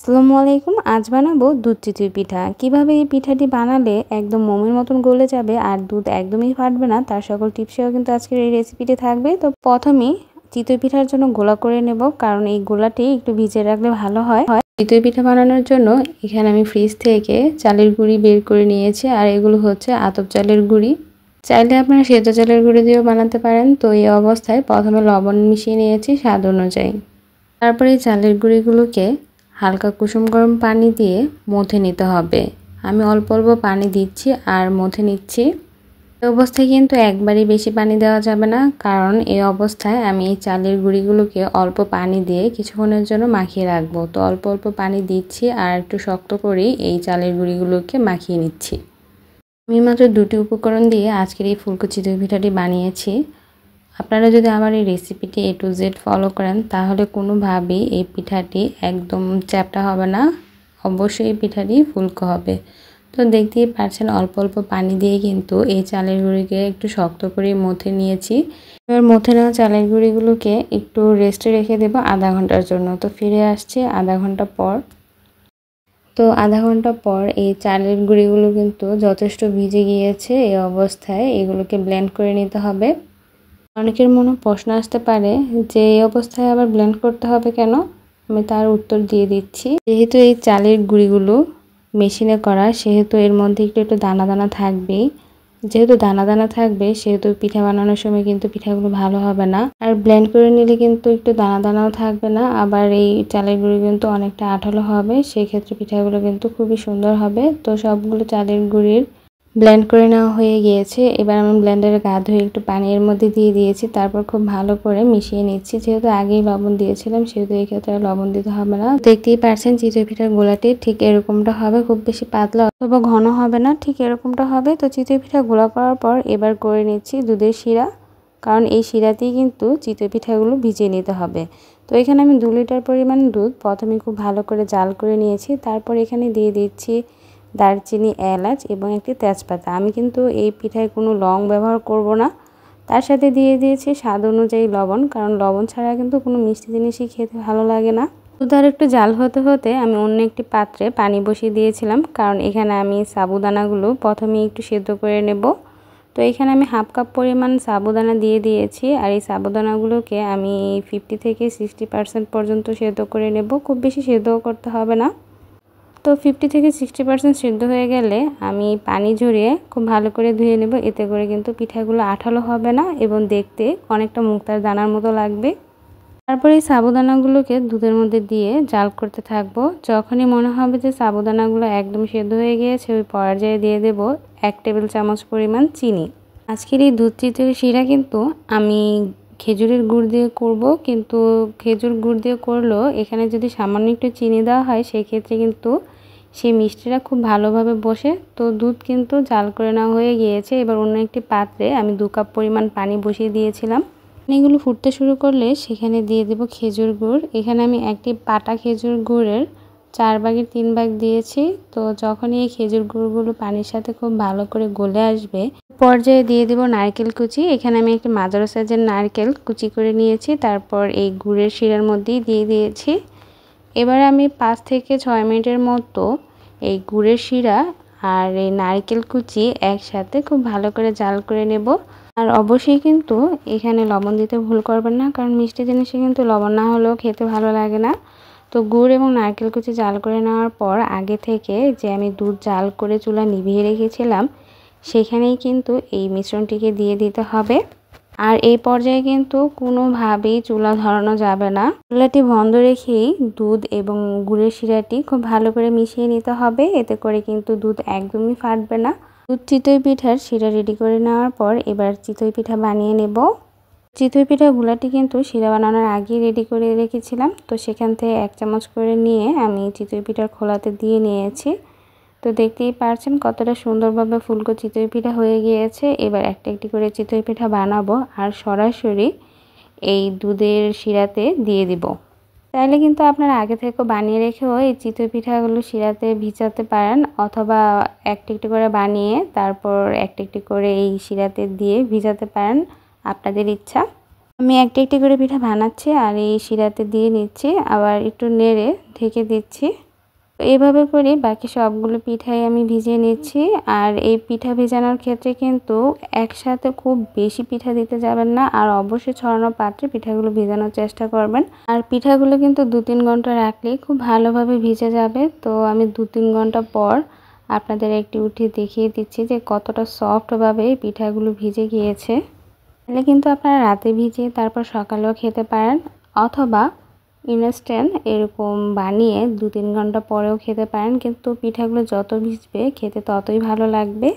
আসসালামু আলাইকুম। আজ বানাবো দুধ চিতই পিঠা। কিভাবে এই পিঠাটি বানালে একদম মোমের মতন গলে যাবে আর দুধ একদমই ফাটবে না, তার সকল টিপসেও কিন্তু আজকের এই রেসিপিটি থাকবে। তো প্রথমেই চিতই পিঠার জন্য গোলা করে নেব, কারণ এই গোলাটি একটু ভিজিয়ে রাখলে ভালো হয়। চিতই পিঠা বানানোর জন্য এখানে আমি ফ্রিজ থেকে চালের গুঁড়ি বের করে নিয়েছি, আর এগুলো হচ্ছে আতপ চালের গুঁড়ি। চাইলে আপনারা সেদ্ধ চালের গুঁড়ি দিয়েও বানাতে পারেন। তো এই অবস্থায় প্রথমে লবণ মিশিয়ে নিয়েছি স্বাদ অনুযায়ী। তারপরে এই চালের গুঁড়িগুলোকে হালকা কুসুম গরম পানি দিয়ে মথে নিতে হবে। আমি অল্প অল্প পানি দিচ্ছি আর মথে নিচ্ছি। এই অবস্থায় কিন্তু একবারই বেশি পানি দেওয়া যাবে না, কারণ এই অবস্থায় আমি এই চালের গুঁড়িগুলোকে অল্প পানি দিয়ে কিছুক্ষণের জন্য মাখিয়ে রাখবো। তো অল্প অল্প পানি দিচ্ছি আর একটু শক্ত করেই এই চালের গুঁড়িগুলোকে মাখিয়ে নিচ্ছি। আমি মাত্র 2টি উপকরণ দিয়ে আজকের এই ফুলকো চিতই পিঠাটি বানিয়েছি। আপনারা যদি আমার এই রেসিপিটি A to Z ফলো করেন, তাহলে কোনোভাবেই এই পিঠাটি একদম চ্যাপ্টা হবে না, অবশ্যই এই পিঠাটি ফুলকো হবে। তো দেখতেই পাচ্ছেন অল্প অল্প পানি দিয়ে কিন্তু এই চালের গুঁড়িকে একটু শক্ত করে মথে নিয়েছি। এবার মথে নেওয়া চালের গুঁড়িগুলোকে একটু রেস্টে রেখে দেবো আধা ঘন্টার জন্য। তো ফিরে আসছি আধা ঘন্টা পর। তো আধা ঘন্টা পর এই চালের গুঁড়িগুলো কিন্তু যথেষ্ট ভিজে গিয়েছে। এই অবস্থায় এগুলোকে ব্লেন্ড করে নিতে হবে। অনেকের মনে প্রশ্ন আসতে পারে যে এই অবস্থায় আবার ব্লেন্ড করতে হবে কেন? আমি তার উত্তর দিয়ে দিচ্ছি। যেহেতু এই চালের গুঁড়িগুলো মেশিনে করা, সেহেতু এর মধ্যে একটু দানা দানা থাকবেই। যেহেতু দানা দানা থাকবে, সেহেতু পিঠা বানানোর সময় কিন্তু পিঠাগুলো ভালো হবে না। আর ব্লেন্ড করে নিলে কিন্তু একটু দানা দানাও থাকবে না, আবার এই চালের গুঁড়ি কিন্তু অনেকটা আঠালো হবে, সেক্ষেত্রে পিঠাগুলো কিন্তু খুবই সুন্দর হবে। তো সবগুলো চালের গুঁড়ির ব্লেন্ড করে নেওয়া হয়ে গিয়েছে। এবার আমি ব্লেন্ডারে গা ধুয়ে একটু পানি এর মধ্যে দিয়ে দিয়েছি, তারপর খুব ভালো করে মিশিয়ে নিচ্ছি। যেহেতু আগেই লবণ দিয়েছিলাম, সেহেতু এই ক্ষেত্রে লবণ দিতে হবে না। দেখতেই পারছেন চিতই পিঠার গোলাটি ঠিক এরকমটা হবে, খুব বেশি পাতলা অথবা ঘন হবে না, ঠিক এরকমটা হবে। তো চিতই পিঠা গোলা করার পর এবার করে নিচ্ছি দুধের শিরা, কারণ এই শিরাতেই কিন্তু চিতই পিঠাগুলো ভিজিয়ে নিতে হবে। তো এখানে আমি 2 লিটার পরিমাণ দুধ প্রথমে খুব ভালো করে জাল করে নিয়েছি। তারপর এখানে দিয়ে দিচ্ছি দারচিনি, এলাচ এবং একটি তেজপাতা। আমি কিন্তু এই পিঠায় কোনো লং ব্যবহার করব না। তার সাথে দিয়ে দিয়েছি স্বাদ অনুযায়ী লবণ, কারণ লবণ ছাড়া কিন্তু কোনো মিষ্টি জিনিসই খেতে ভালো লাগে না। দুধ আর একটু জাল হতে হতে আমি অন্য একটি পাত্রে পানি বসিয়ে দিয়েছিলাম, কারণ এখানে আমি সাবুদানাগুলো প্রথমে একটু সেদ্ধ করে নেব। তো এখানে আমি 1/2 কাপ পরিমাণ সাবুদানা দিয়ে দিয়েছি, আর এই সাবুদানাগুলোকে আমি 50 থেকে 60% পর্যন্ত সেদ্ধ করে নেব। খুব বেশি সেদ্ধও করতে হবে না। তো 50 থেকে 60% সিদ্ধ হয়ে গেলে আমি পানি ঝরিয়ে খুব ভালো করে ধুয়ে নেব। এতে করে কিন্তু পিঠাগুলো আঠালো হবে না এবং দেখতে অনেকটা মুক্তার দানার মতো লাগবে। তারপরে এই সাবুদানাগুলোকে দুধের মধ্যে দিয়ে জাল করতে থাকবো। যখনই মনে হবে যে সাবুদানাগুলো একদম সেদ্ধ হয়ে গিয়েছে, ওই পর্যায়ে দিয়ে দেব 1 টেবিল চামচ পরিমাণ চিনি। আজকের এই দুধ চিতই শিরা কিন্তু আমি খেজুরের গুড় দিয়ে করব, কিন্তু খেজুর গুড় দিয়ে করলেও এখানে যদি সামান্য একটু চিনি দেওয়া হয়, সেই ক্ষেত্রে কিন্তু সেই মিষ্টিটা খুব ভালোভাবে বসে। তো দুধ কিন্তু জাল করে নেওয়া হয়ে গিয়েছে। এবার অন্য একটি পাত্রে আমি 2 কাপ পরিমাণ পানি বসিয়ে দিয়েছিলাম। পানিগুলো ফুটতে শুরু করলে সেখানে দিয়ে দেব খেজুর গুড়। এখানে আমি একটি পাটা খেজুর গুড়ের 4 ভাগের 3 ভাগ দিয়েছি। তো যখনই এই খেজুর গুড়গুলো পানির সাথে খুব ভালো করে গলে আসবে, পর্যায়ে দিয়ে দেব নারকেল কুচি। এখানে আমি একটি মাঝারি সাইজের নারকেল কুচি করে নিয়েছি, তারপর এই গুড়ের শিরার মধ্যেই দিয়ে দিয়েছি। এবার আমি 5 থেকে 6 মিনিটের মতো এই গুড়ের শিরা আর এই নারকেল কুচি একসাথে খুব ভালো করে জাল করে নেব। আর অবশ্যই কিন্তু এখানে লবণ দিতে ভুল করবেন না, কারণ মিষ্টি জিনিসে কিন্তু লবণ না হলেও খেতে ভালো লাগে না। তো গুড় এবং নারকেল কুচি জাল করে নেওয়ার পর আগে থেকে যে আমি দুধ জাল করে চুলা নিভিয়ে রেখেছিলাম, সেখানেই কিন্তু এই মিশ্রণটিকে দিয়ে দিতে হবে। আর এই পর্যায়ে কিন্তু কোনোভাবেই চুলা ধরানো যাবে না। চুলাটি বন্ধ রেখেই দুধ এবং গুড়ের শিরাটি খুব ভালো করে মিশিয়ে নিতে হবে। এতে করে কিন্তু দুধ একদমই ফাটবে না। দুধ চিতই পিঠার শিরা রেডি করে নেওয়ার পর এবার চিতই পিঠা বানিয়ে নেব। চিতই পিঠার গুলাটি কিন্তু শিরা বানানোর আগেই রেডি করে রেখেছিলাম। তো সেখান থেকে 1 চামচ করে নিয়ে আমি চিতই পিঠার খোলাতে দিয়ে নিয়েছি। তো দেখতেই পারছেন কতটা সুন্দরভাবে ফুলকো চিতই পিঠা হয়ে গিয়েছে। এবার একটা একটি করে চিতই পিঠা বানাবো আর সরাসরি এই দুধের শিরাতে দিয়ে দিব। চাইলে কিন্তু আপনারা আগে থেকে বানিয়ে রেখেও এই চিতই পিঠাগুলো শিরাতে ভিজাতে পারেন, অথবা একটা একটি করে বানিয়ে তারপর একটা একটি করে এই শিরাতে দিয়ে ভিজাতে পারেন, আপনাদের ইচ্ছা। আমি একটা একটি করে পিঠা বানাচ্ছি আর এই শিরাতে দিয়ে নিচ্ছি, আবার একটু নেড়ে ঢেকে দিচ্ছি। তো এইভাবে করে বাকি সবগুলো পিঠাই আমি ভিজিয়ে নিচ্ছি। আর এই পিঠা ভেজানোর ক্ষেত্রে কিন্তু একসাথে খুব বেশি পিঠা দিতে যাবেন না, আর অবশ্যই ছড়ানো পাত্রে পিঠাগুলো ভেজানোর চেষ্টা করবেন। আর পিঠাগুলো কিন্তু 2-3 ঘন্টা রাখলেই খুব ভালোভাবে ভিজে যাবে। তো আমি 2-3 ঘন্টা পর আপনাদের একটি উঠিয়ে দেখিয়ে দিচ্ছি যে কতটা সফটভাবে এই পিঠাগুলো ভিজে গিয়েছে। তাহলে কিন্তু আপনারা রাতে ভিজিয়ে তারপর সকালেও খেতে পারেন, অথবা ইনস্ট্যান্ট এরকম বানিয়ে 2-3 ঘন্টা পরেও খেতে পারেন। কিন্তু পিঠাগুলো যত ভিজবে খেতে ততই ভালো লাগবে।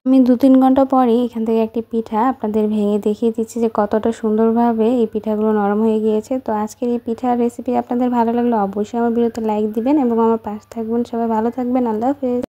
আমি 2-3 ঘন্টা পরেই এখান থেকে একটি পিঠা আপনাদের ভেঙে দেখিয়ে দিচ্ছি যে কতটা সুন্দরভাবে এই পিঠাগুলো নরম হয়ে গিয়েছে। তো আজকের এই পিঠার রেসিপি আপনাদের ভালো লাগলে অবশ্যই আমার ভিডিওতে লাইক দিবেন এবং আমার পাশে থাকবেন। সবাই ভালো থাকবেন। আল্লাহ হাফেজ।